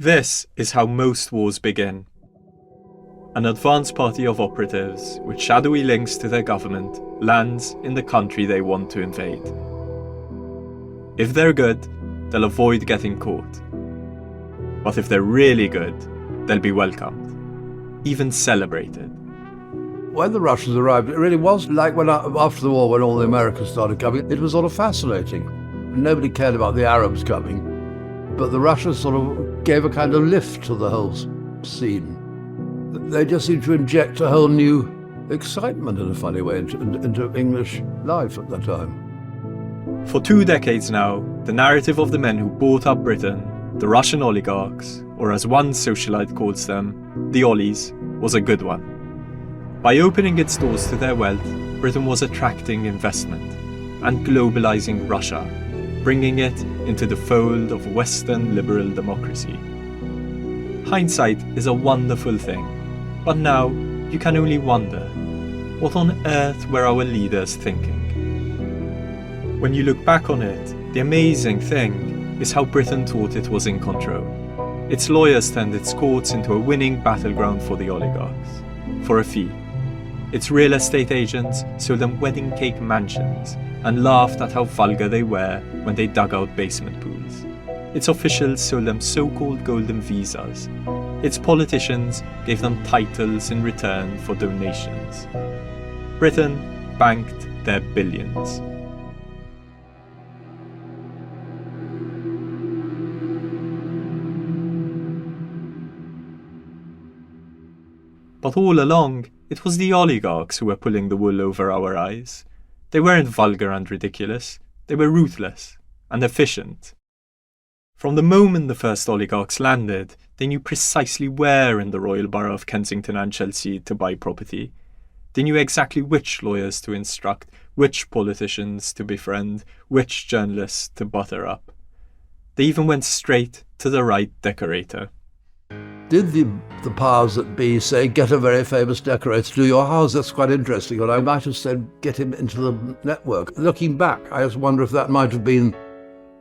This is how most wars begin. An advanced party of operatives with shadowy links to their government lands in the country they want to invade. If they're good, they'll avoid getting caught. But if they're really good, they'll be welcomed, even celebrated. When the Russians arrived, it really was like after the war, when all the Americans started coming. It was sort of fascinating. Nobody cared about the Arabs coming, but the Russians sort of gave a kind of lift to the whole scene. They just seemed to inject a whole new excitement in a funny way into English life at that time. For 2 decades now, the narrative of the men who bought up Britain, the Russian oligarchs, or as one socialite calls them, the Ollies, was a good one. By opening its doors to their wealth, Britain was attracting investment and globalizing Russia, bringing it into the fold of Western liberal democracy. Hindsight is a wonderful thing, but now you can only wonder, what on earth were our leaders thinking? When you look back on it, the amazing thing is how Britain thought it was in control. Its lawyers turned its courts into a winning battleground for the oligarchs, for a fee. Its real estate agents sold them wedding cake mansions and laughed at how vulgar they were when they dug out basement pools. Its officials sold them so-called golden visas. Its politicians gave them titles in return for donations. Britain banked their billions. But all along, it was the oligarchs who were pulling the wool over our eyes. They weren't vulgar and ridiculous. They were ruthless and efficient. From the moment the first oligarchs landed, they knew precisely where in the royal borough of Kensington and Chelsea to buy property. They knew exactly which lawyers to instruct, which politicians to befriend, which journalists to butter up. They even went straight to the right decorator. Did the powers that be say, get a very famous decorator to do your house? That's quite interesting. Or I might have said, get him into the network. Looking back, I just wonder if that might have been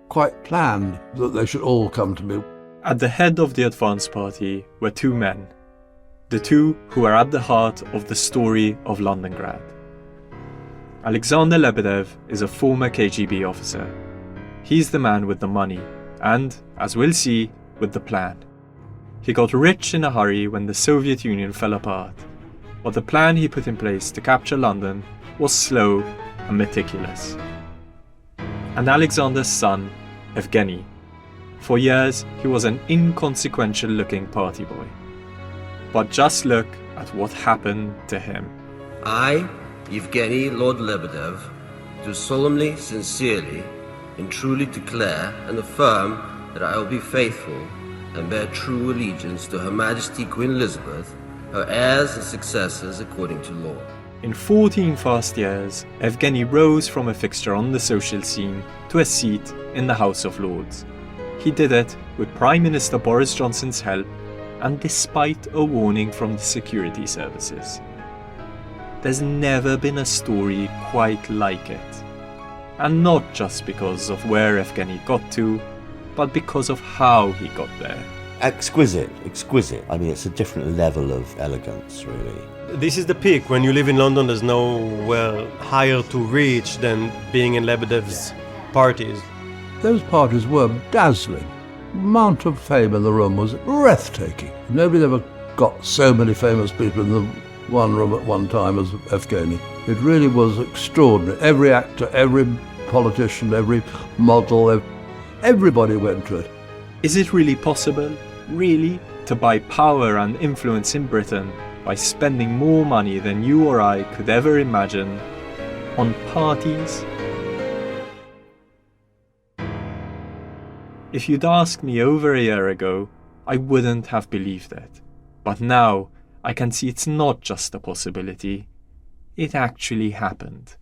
quite planned, that they should all come to me. At the head of the advance party were 2 men. The 2 who are at the heart of the story of Londongrad. Alexander Lebedev is a former KGB officer. He's the man with the money and, as we'll see, with the plan. He got rich in a hurry when the Soviet Union fell apart, but the plan he put in place to capture London was slow and meticulous. And Alexander's son, Evgeny. For years, he was an inconsequential-looking party boy. But just look at what happened to him. I, Evgeny Lord Lebedev, do solemnly, sincerely, and truly declare and affirm that I will be faithful and bear true allegiance to Her Majesty Queen Elizabeth, her heirs and successors according to law. In 14 fast years, Evgeny rose from a fixture on the social scene to a seat in the House of Lords. He did it with Prime Minister Boris Johnson's help and despite a warning from the security services. There's never been a story quite like it. And not just because of where Evgeny got to, but because of how he got there. Exquisite. I mean, it's a different level of elegance, really. This is the peak. When you live in London, there's nowhere higher to reach than being in Lebedev's parties. Those parties were dazzling. The amount of fame in the room was breathtaking. Nobody ever got so many famous people in the one room at one time as Evgeny. It really was extraordinary. Every actor, every politician, every model, everybody went to it. Is it really possible, really, to buy power and influence in Britain by spending more money than you or I could ever imagine on parties? If you'd asked me over a year ago, I wouldn't have believed it. But now, I can see it's not just a possibility. It actually happened.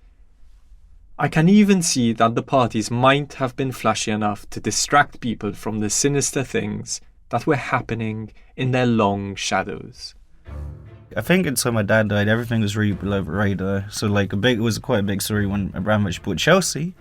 I can even see that the parties might have been flashy enough to distract people from the sinister things that were happening in their long shadows. I think until my dad died, everything was really below radar. So it was quite a big story when Abramovich bought Chelsea.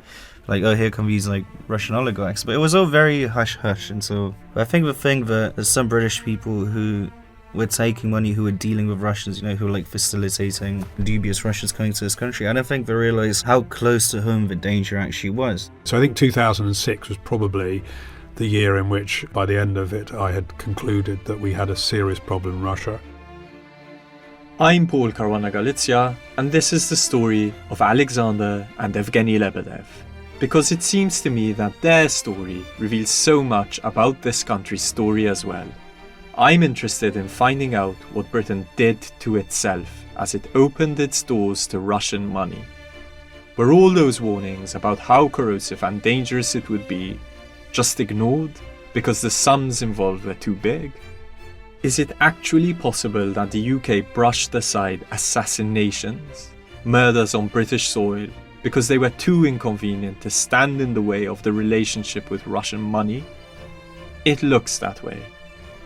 like, oh, here come these like Russian oligarchs. But it was all very hush-hush. And so I think the thing that there's some British people who were taking money, who were dealing with Russians, who were like facilitating dubious Russians coming to this country. I don't think they realised how close to home the danger actually was. So I think 2006 was probably the year in which, by the end of it, I had concluded that we had a serious problem in Russia. I'm Paul Caruana Galizia, and this is the story of Alexander and Evgeny Lebedev, because it seems to me that their story reveals so much about this country's story as well. I'm interested in finding out what Britain did to itself as it opened its doors to Russian money. Were all those warnings about how corrosive and dangerous it would be just ignored because the sums involved were too big? Is it actually possible that the UK brushed aside assassinations, murders on British soil, because they were too inconvenient to stand in the way of the relationship with Russian money? It looks that way,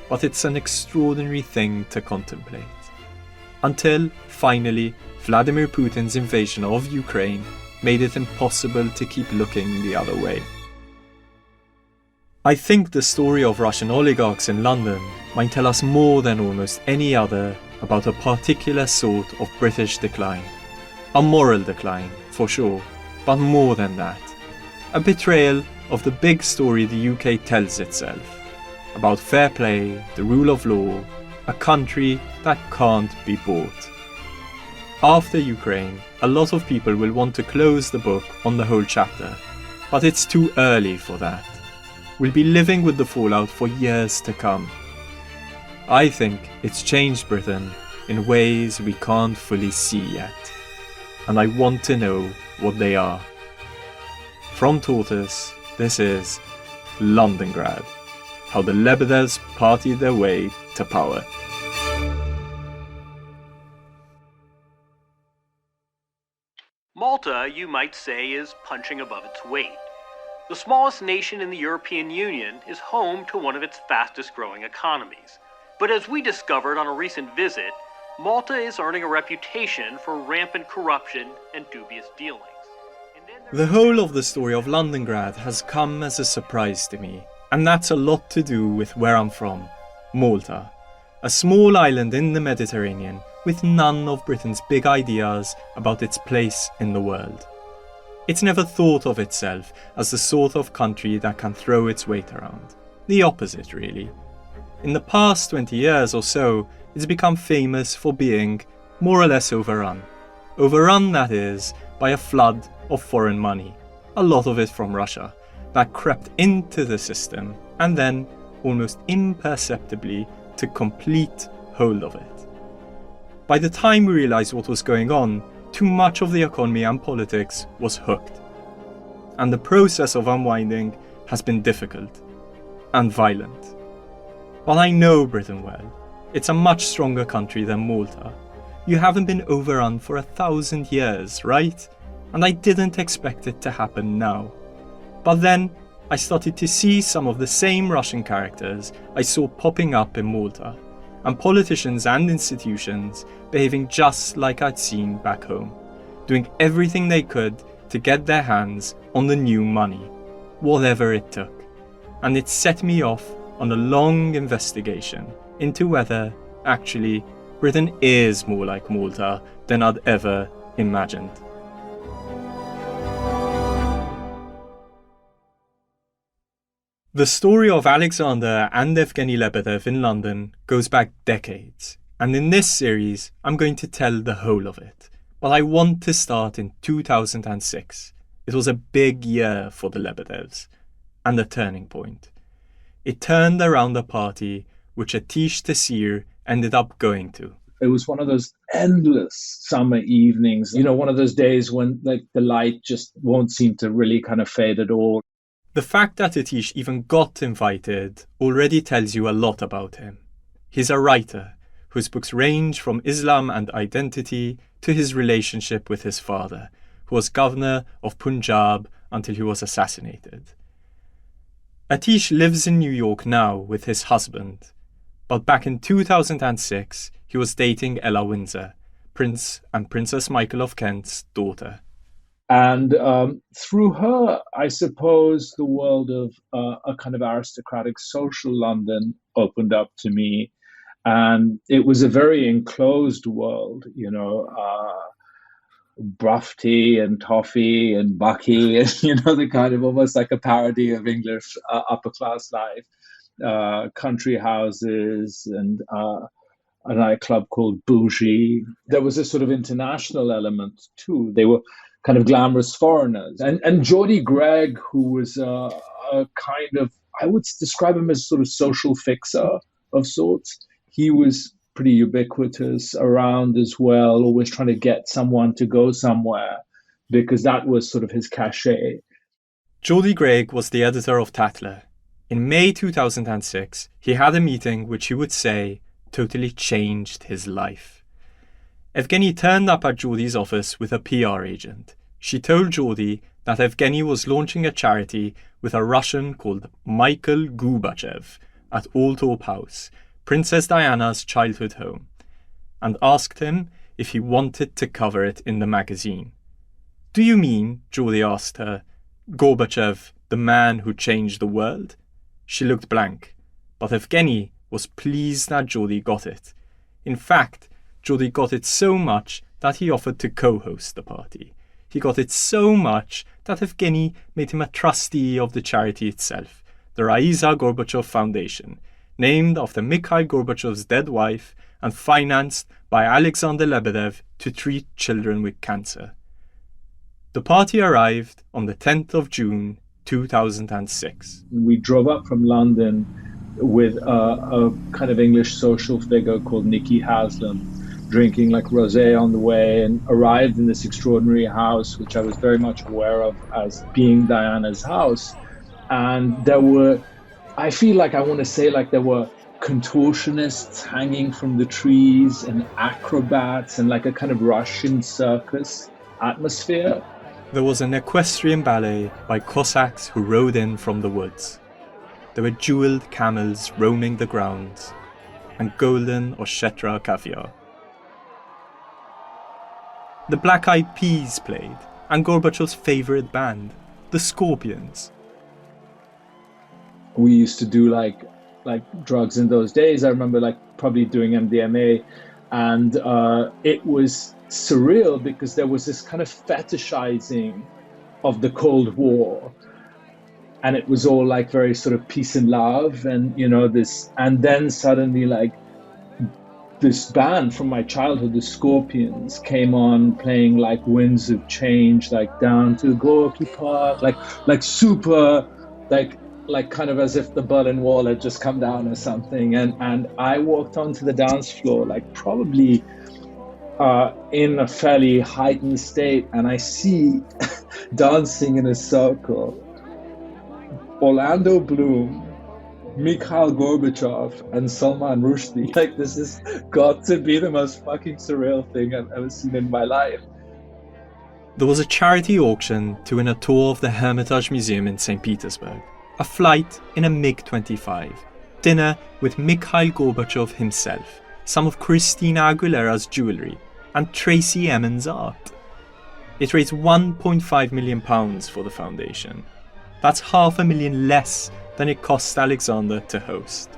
but it's an extraordinary thing to contemplate. Until, finally, Vladimir Putin's invasion of Ukraine made it impossible to keep looking the other way. I think the story of Russian oligarchs in London might tell us more than almost any other about a particular sort of British decline. A moral decline, for sure, but more than that. A betrayal of the big story the UK tells itself, about fair play, the rule of law, a country that can't be bought. After Ukraine, a lot of people will want to close the book on the whole chapter, but it's too early for that. We'll be living with the fallout for years to come. I think it's changed Britain in ways we can't fully see yet, and I want to know what they are. From Tortoise, this is Londongrad, how the Lebedevs partied their way to power. Malta, you might say, is punching above its weight. The smallest nation in the European Union is home to one of its fastest growing economies. But as we discovered on a recent visit, Malta is earning a reputation for rampant corruption and dubious dealings. The whole of the story of Londongrad has come as a surprise to me, and that's a lot to do with where I'm from, Malta, a small island in the Mediterranean with none of Britain's big ideas about its place in the world. It's never thought of itself as the sort of country that can throw its weight around. The opposite, really. In the past 20 years or so, it's become famous for being more or less overrun. Overrun, that is, by a flood of foreign money, a lot of it from Russia, that crept into the system and then, almost imperceptibly, took complete hold of it. By the time we realised what was going on, too much of the economy and politics was hooked. And the process of unwinding has been difficult and violent. But I know Britain well. It's a much stronger country than Malta. You haven't been overrun for 1,000 years, right? And I didn't expect it to happen now. But then I started to see some of the same Russian characters I saw popping up in Malta, and politicians and institutions behaving just like I'd seen back home, doing everything they could to get their hands on the new money, whatever it took. And it set me off on a long investigation into whether, actually, Britain is more like Malta than I'd ever imagined. The story of Alexander and Evgeny Lebedev in London goes back decades, and in this series I'm going to tell the whole of it. But I want to start in 2006. It was a big year for the Lebedevs, and a turning point. It turned around a party which Atish Taseer ended up going to. It was one of those endless summer evenings, one of those days when the light just won't seem to really kind of fade at all. The fact that Atish even got invited already tells you a lot about him. He's a writer whose books range from Islam and identity to his relationship with his father, who was governor of Punjab until he was assassinated. Atish lives in New York now with his husband, but back in 2006 he was dating Ella Windsor, Prince and Princess Michael of Kent's daughter. And through her, I suppose the world of a kind of aristocratic social London opened up to me. And it was a very enclosed world, Bruffty and Toffee and Bucky, and, the kind of almost like a parody of English upper class life, country houses and a nightclub called Bougie. There was a sort of international element too. They were kind of glamorous foreigners. And Geordie Gregg, who was a kind of, I would describe him as sort of social fixer of sorts. He was pretty ubiquitous around as well, always trying to get someone to go somewhere, because that was sort of his cachet. Geordie Gregg was the editor of Tatler. In May 2006, he had a meeting which he would say totally changed his life. Evgeny turned up at Geordie's office with a PR agent. She told Geordie that Evgeny was launching a charity with a Russian called Michael Gorbachev at Althorpe House, Princess Diana's childhood home, and asked him if he wanted to cover it in the magazine. "Do you mean," Geordie asked her, "Gorbachev, the man who changed the world?" She looked blank, but Evgeny was pleased that Geordie got it. In fact, Geordie got it so much that he offered to co-host the party. He got it so much that Evgeny made him a trustee of the charity itself, the Raiza Gorbachev Foundation, named after Mikhail Gorbachev's dead wife and financed by Alexander Lebedev to treat children with cancer. The party arrived on the 10th of June 2006. We drove up from London with a kind of English social figure called Nicky Haslam, drinking like rosé on the way, and arrived in this extraordinary house, which I was very much aware of as being Diana's house. And there were, I feel like I want to say like there were contortionists hanging from the trees and acrobats and like a kind of Russian circus atmosphere. There was an equestrian ballet by Cossacks who rode in from the woods. There were jewelled camels roaming the grounds and golden Oshetra caviar. The Black Eyed Peas played, and Gorbachev's favourite band, the Scorpions. We used to do like drugs in those days. I remember like probably doing MDMA, and it was surreal because there was this kind of fetishizing of the Cold War, and it was all like very sort of peace and love, and this, and then suddenly like this band from my childhood, the Scorpions, came on playing like Winds of Change, like Down to Gorky Park, like super, like kind of as if the Berlin Wall had just come down or something. And I walked onto the dance floor, like probably in a fairly heightened state, and I see dancing in a circle Orlando Bloom, Mikhail Gorbachev, and Salman Rushdie. Like, this has got to be the most fucking surreal thing I've ever seen in my life. There was a charity auction to win a tour of the Hermitage Museum in St. Petersburg, a flight in a MiG-25, dinner with Mikhail Gorbachev himself, some of Christina Aguilera's jewellery, and Tracy Emin's art. It raised £1.5 million for the foundation. That's $500,000 less than it cost Alexander to host.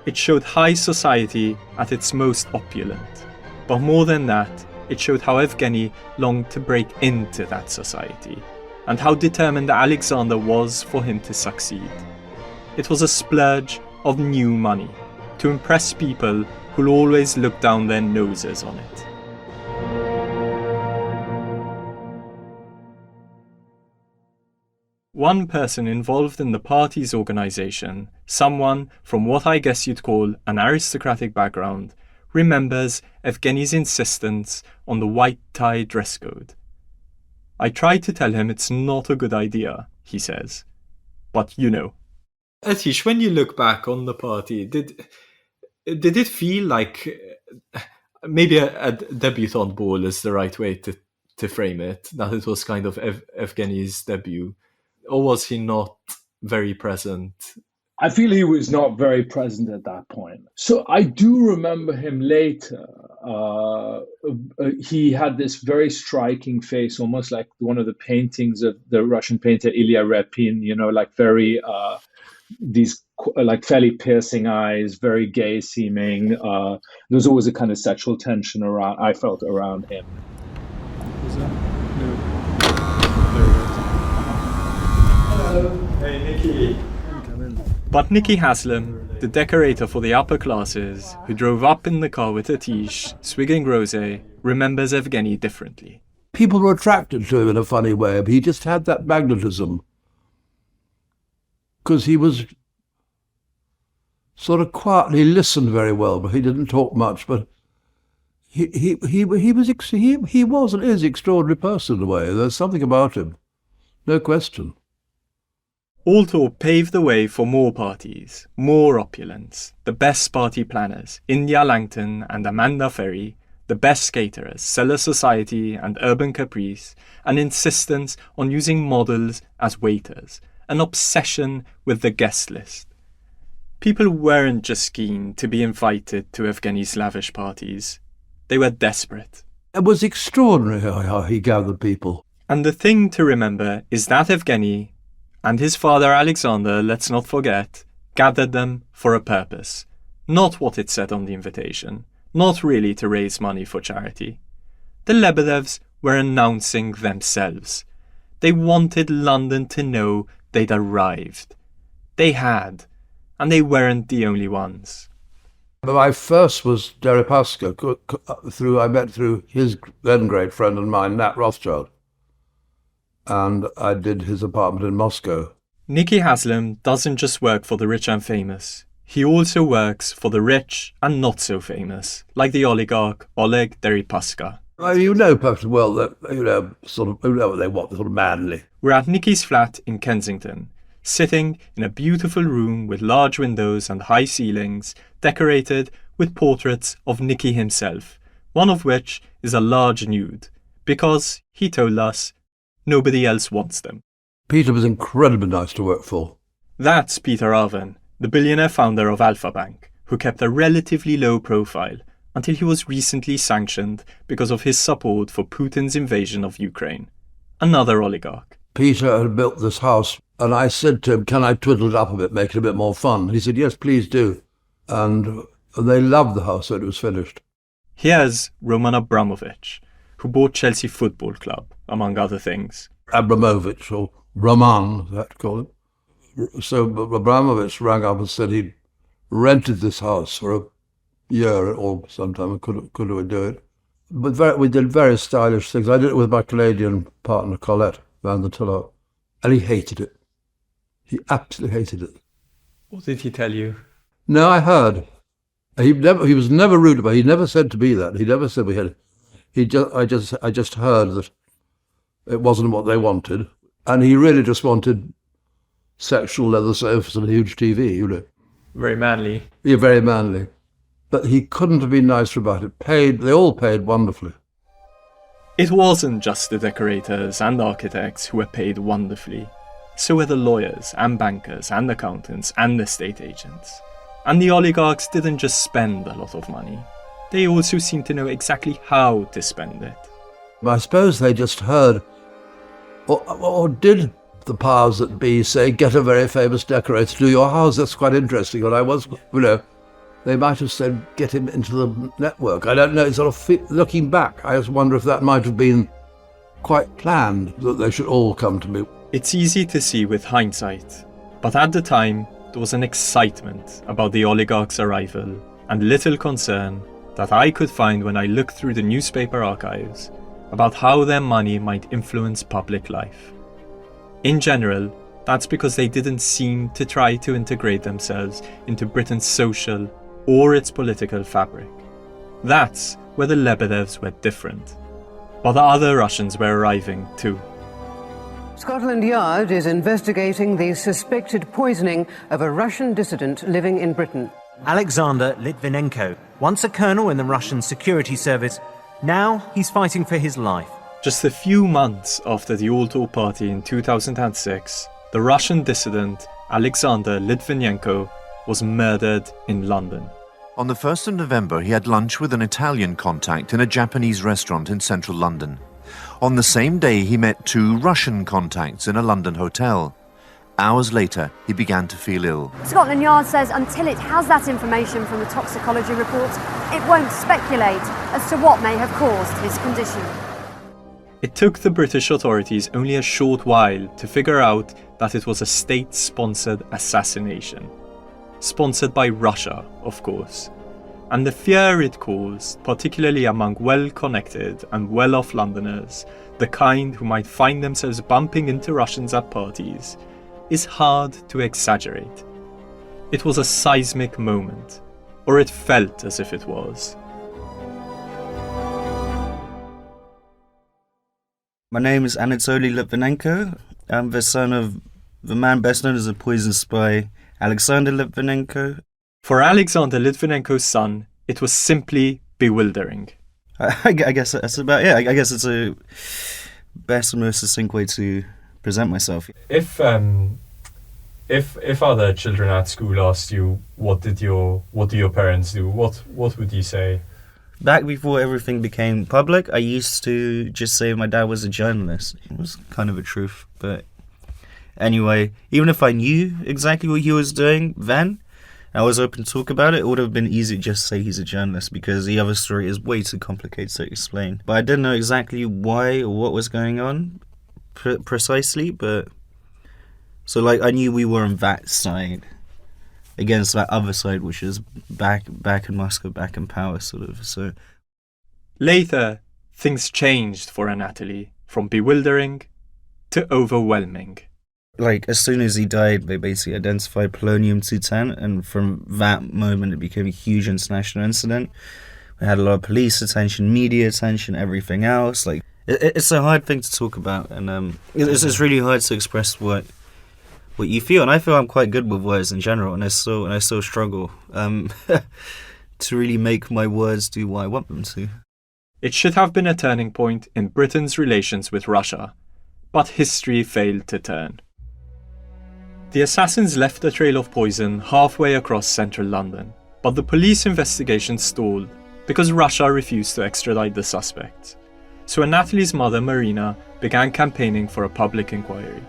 It showed high society at its most opulent, but more than that, it showed how Evgeny longed to break into that society, and how determined Alexander was for him to succeed. It was a splurge of new money, to impress people who'll always look down their noses on it. One person involved in the party's organisation, someone from what I guess you'd call an aristocratic background, remembers Evgeny's insistence on the white tie dress code. I tried to tell him it's not a good idea, he says. But you know. Atish, when you look back on the party, did it feel like maybe a debutante ball is the right way to frame it, that it was kind of Evgeny's debut? Or was he not very present? I feel he was not very present at that point. So I do remember him later he had this very striking face, almost like one of the paintings of the Russian painter Ilya Repin, like very, these like fairly piercing eyes, very gay seeming. There was always a kind of sexual tension I felt around him. Was that? No. There it is. Hello. Hey, Nikki. Come in. But Nikki Haslam, the decorator for the upper classes, who drove up in the car with her tish, swigging rosé, remembers Evgeny differently. People were attracted to him in a funny way, but he just had that magnetism. Because he was sort of quiet, he listened very well, but he didn't talk much, but he was and is an extraordinary person in a way. There's something about him, no question. Alto paved the way for more parties, more opulence, the best party planners, India Langton and Amanda Ferry, the best caterers, Cellar Society and Urban Caprice, an insistence on using models as waiters, an obsession with the guest list. People weren't just keen to be invited to Evgeny's lavish parties. They were desperate. It was extraordinary how he gathered people. And the thing to remember is that Evgeny, and his father Alexander, let's not forget, gathered them for a purpose. Not what it said on the invitation, not really to raise money for charity. The Lebedevs were announcing themselves. They wanted London to know they'd arrived. They had, and they weren't the only ones. My first was Deripaska, I met through his then great friend and mine, Nat Rothschild. And I did his apartment in Moscow. Nikki Haslam doesn't just work for the rich and famous. He also works for the rich and not so famous, like the oligarch Oleg Deripaska. Well, you know perfectly well that, sort of what they want, sort of manly. We're at Nikki's flat in Kensington, sitting in a beautiful room with large windows and high ceilings, decorated with portraits of Nikki himself, one of which is a large nude, because, he told us, nobody else wants them. Peter was incredibly nice to work for. That's Peter Arven, the billionaire founder of Alpha Bank, who kept a relatively low profile until he was recently sanctioned because of his support for Putin's invasion of Ukraine. Another oligarch. Peter had built this house, and I said to him, can I twiddle it up a bit, make it a bit more fun? He said, yes, please do. And they loved the house when it was finished. Here's Roman Abramovich, who bought Chelsea Football Club, among other things. Abramovich, or Roman, as I had to call him. So Abramovich rang up and said he'd rented this house for a year or sometime, and could we do it. But we did very stylish things. I did it with my Canadian partner, Colette Van der Tiller, and he hated it. He absolutely hated it. What did he tell you? No, I heard. He was never rude about it. He never said to me that. He never said we had it. I just heard that it wasn't what they wanted, and he really just wanted sexual leather sofas and a huge TV, Very manly. Yeah, very manly. But he couldn't have been nicer about it. They all paid wonderfully. It wasn't just the decorators and architects who were paid wonderfully. So were the lawyers and bankers and accountants and estate agents. And the oligarchs didn't just spend a lot of money. They also seemed to know exactly how to spend it. I suppose they just heard, or did the powers that be say, get a very famous decorator to do your house? That's quite interesting. And I was, they might have said, get him into the network. I don't know, sort of looking back, I just wonder if that might have been quite planned, that they should all come to me. It's easy to see with hindsight, but at the time, there was an excitement about the oligarch's arrival and little concern that I could find when I looked through the newspaper archives about how their money might influence public life. In general, that's because they didn't seem to try to integrate themselves into Britain's social or its political fabric. That's where the Lebedevs were different. But the other Russians were arriving too. Scotland Yard is investigating the suspected poisoning of a Russian dissident living in Britain. Alexander Litvinenko, once a colonel in the Russian security service, now he's fighting for his life. Just a few months after the Alto party in 2006, the Russian dissident Alexander Litvinenko was murdered in London. On the 1st of November, he had lunch with an Italian contact in a Japanese restaurant in central London. On the same day, he met 2 Russian contacts in a London hotel. Hours later, he began to feel ill. Scotland Yard says until it has that information from the toxicology report, it won't speculate as to what may have caused his condition. It took the British authorities only a short while to figure out that it was a state-sponsored assassination. Sponsored by Russia, of course. And the fear it caused, particularly among well-connected and well-off Londoners, the kind who might find themselves bumping into Russians at parties, is hard to exaggerate. It was a seismic moment, or it felt as if it was. My name is Anatoly Litvinenko. I'm the son of the man best known as a poison spy, Alexander Litvinenko. For Alexander Litvinenko's son, it was simply bewildering. I guess that's about it. I guess it's a best and most succinct way to present myself. If other children at school asked you what do your parents do, what would you say? Back before everything became public, I used to just say my dad was a journalist. It was kind of a truth, but anyway, even if I knew exactly what he was doing then, I was open to talk about it, it would have been easy to just say he's a journalist because the other story is way too complicated to explain. But I didn't know exactly why or what was going on precisely, but so like I knew we were on that side against that other side, which is back in Moscow, back in power, sort of. So later, things changed for Anatoly from bewildering to overwhelming. Like, as soon as he died, they basically identified polonium-210, and from that moment, it became a huge international incident. We had a lot of police attention, media attention, everything else. Like, it's a hard thing to talk about, and it's really hard to express what you feel. And I feel I'm quite good with words in general, and I still struggle to really make my words do what I want them to. It should have been a turning point in Britain's relations with Russia, but history failed to turn. The assassins left a trail of poison halfway across central London, but the police investigation stalled because Russia refused to extradite the suspects. So Anatoly's mother, Marina, began campaigning for a public inquiry.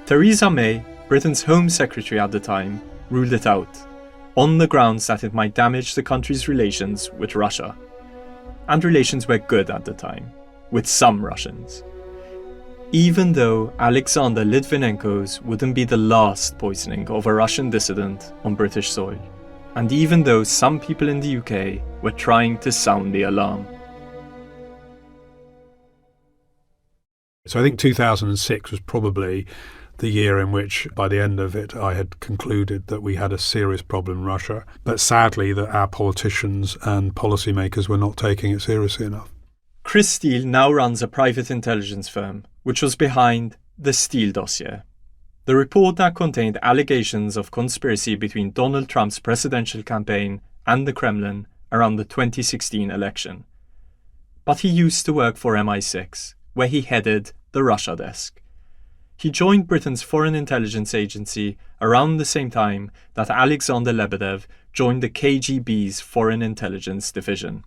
Theresa May, Britain's Home Secretary at the time, ruled it out, on the grounds that it might damage the country's relations with Russia. And relations were good at the time, with some Russians. Even though Alexander Litvinenko's wouldn't be the last poisoning of a Russian dissident on British soil, and even though some people in the UK were trying to sound the alarm. So I think 2006 was probably the year in which, by the end of it, I had concluded that we had a serious problem in Russia, but sadly that our politicians and policymakers were not taking it seriously enough. Chris Steele now runs a private intelligence firm, which was behind the Steele dossier, the report that contained allegations of conspiracy between Donald Trump's presidential campaign and the Kremlin around the 2016 election. But he used to work for MI6, where he headed the Russia desk. He joined Britain's Foreign Intelligence Agency around the same time that Alexander Lebedev joined the KGB's Foreign Intelligence Division.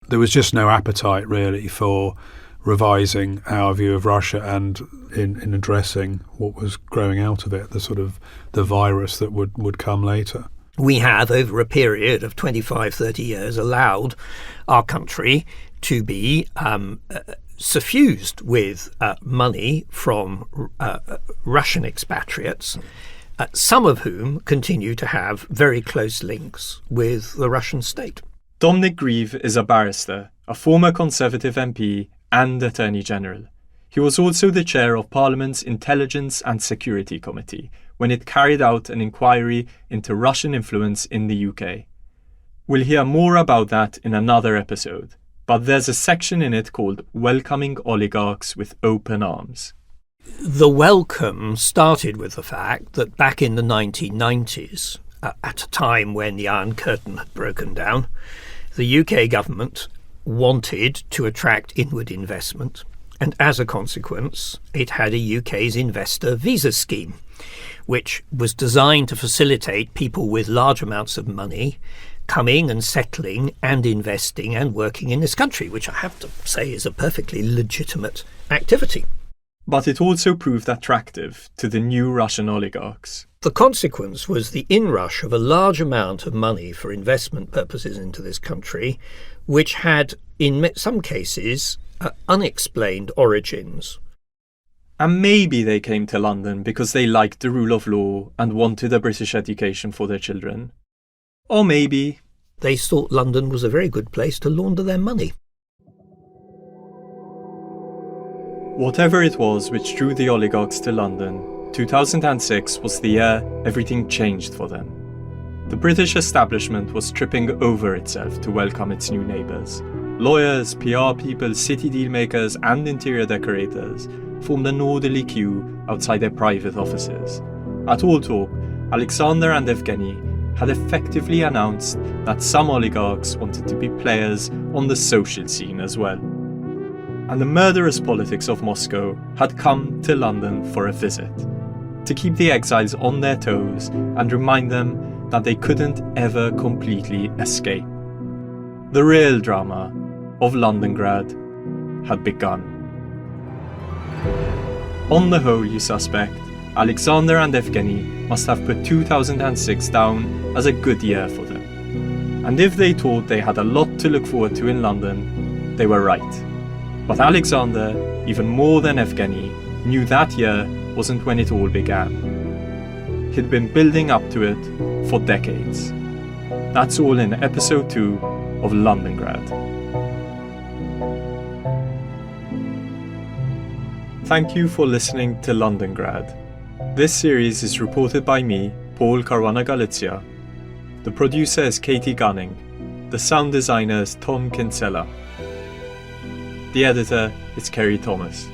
There was just no appetite really for revising our view of Russia and in addressing what was growing out of it, the sort of the virus that would come later. We have, over a period of 25, 30 years, allowed our country to be suffused with money from Russian expatriates, some of whom continue to have very close links with the Russian state. Dominic Grieve is a barrister, a former Conservative MP and Attorney General. He was also the chair of Parliament's Intelligence and Security Committee when it carried out an inquiry into Russian influence in the UK. We'll hear more about that in another episode, but there's a section in it called Welcoming Oligarchs with Open Arms. The welcome started with the fact that back in the 1990s, at a time when the Iron Curtain had broken down, the UK government wanted to attract inward investment, and as a consequence, it had a UK's investor visa scheme, which was designed to facilitate people with large amounts of money coming and settling and investing and working in this country, which I have to say is a perfectly legitimate activity. But it also proved attractive to the new Russian oligarchs. The consequence was the inrush of a large amount of money for investment purposes into this country, which had, in some cases, unexplained origins. And maybe they came to London because they liked the rule of law and wanted a British education for their children. Or maybe they thought London was a very good place to launder their money. Whatever it was which drew the oligarchs to London, 2006 was the year everything changed for them. The British establishment was tripping over itself to welcome its new neighbours. Lawyers, PR people, city dealmakers and interior decorators formed an orderly queue outside their private offices. At all talk, Alexander and Evgeny had effectively announced that some oligarchs wanted to be players on the social scene as well. And the murderous politics of Moscow had come to London for a visit, to keep the exiles on their toes and remind them that they couldn't ever completely escape. The real drama of Londongrad had begun. On the whole, you suspect, Alexander and Evgeny must have put 2006 down as a good year for them. And if they thought they had a lot to look forward to in London, they were right. But Alexander, even more than Evgeny, knew that year wasn't when it all began. He'd been building up to it for decades. That's all in episode 2 of Londongrad. Thank you for listening to Londongrad. This series is reported by me, Paul Caruana Galizia. The producer is Katie Gunning. The sound designer is Tom Kinsella. The editor is Kerry Thomas.